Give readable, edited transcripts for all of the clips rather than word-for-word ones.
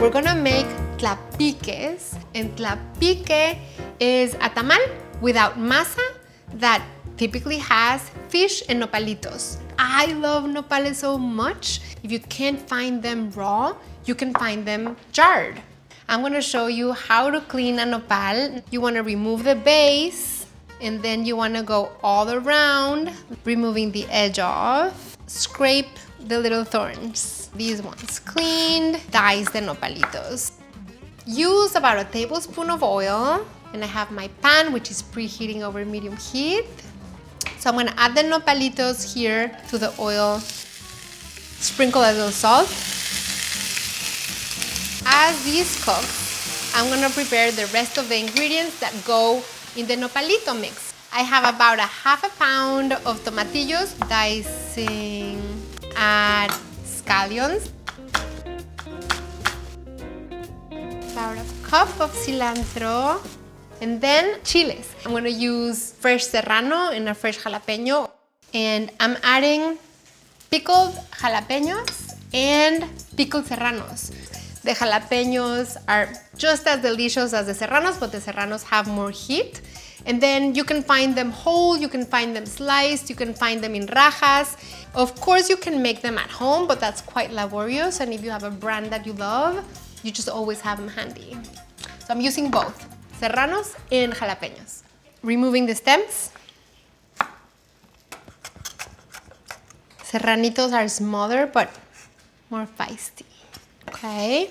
we're gonna make tlapiques, and tlapique is a tamal without masa that typically has fish and nopalitos. I love nopales so much. If you can't find them raw, you can find them jarred. I'm gonna show you how to clean a nopal. You wanna remove the base, and then you wanna go all around, removing the edge off. Scrape the little thorns. These ones cleaned, dice the nopalitos. Use about a tablespoon of oil, and I have my pan, which is preheating over medium heat. So I'm gonna add the nopalitos here to the oil, sprinkle a little salt. As these cook, I'm gonna prepare the rest of the ingredients that go in the nopalito mix. I have about a half a pound of tomatillos, dicing, add scallions, about a cup of cilantro, and then chiles. I'm gonna use fresh serrano and a fresh jalapeno, and I'm adding pickled jalapenos and pickled serranos. The jalapenos are just as delicious as the serranos, but the serranos have more heat. And then you can find them whole, you can find them sliced, you can find them in rajas. Of course, you can make them at home, but that's quite laborious. And if you have a brand that you love, you just always have them handy. So I'm using both, serranos and jalapenos. Removing the stems. Serranitos are smaller, but more feisty. Okay.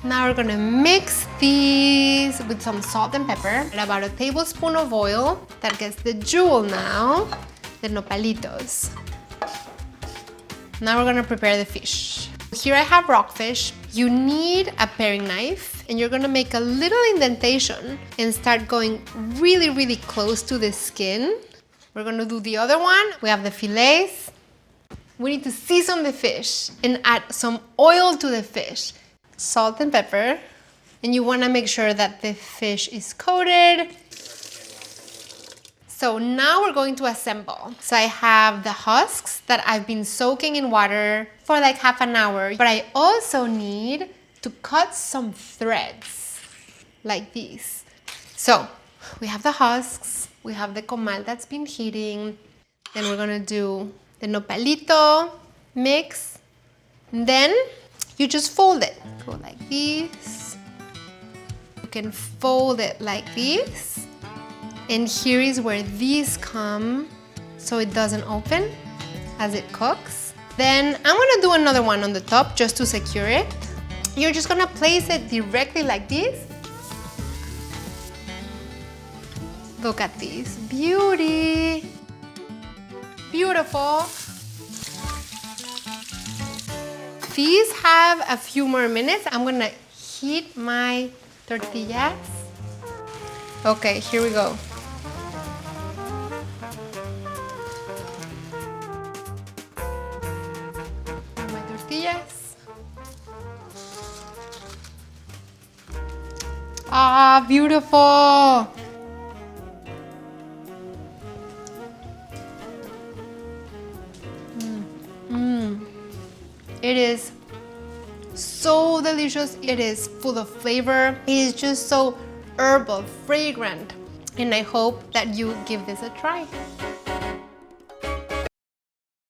Now we're gonna mix these with some salt and pepper and about a tablespoon of oil. That gets the jewel now, the nopalitos. Now we're gonna prepare the fish. Here I have rockfish. You need a paring knife, and you're gonna make a little indentation and start going really, really close to the skin. We're gonna do the other one. We have the fillets. We need to season the fish and add some oil to the fish. Salt and pepper, and you want to make sure that the fish is coated. So now we're going to assemble. So I have the husks that I've been soaking in water for like half an hour, but I also need to cut some threads like these. So we have the husks, we have the comal that's been heating, then we're gonna do the nopalito mix, and then you just fold it. Go like this. You can fold it like this. And here is where these come so it doesn't open as it cooks. Then I'm gonna do another one on the top just to secure it. You're just gonna place it directly like this. Look at this beauty. Beautiful. These have a few more minutes. I'm gonna heat my tortillas. Okay, here we go. My tortillas. Ah, beautiful. It is so delicious. It is full of flavor. It is just so herbal, fragrant. And I hope that you give this a try.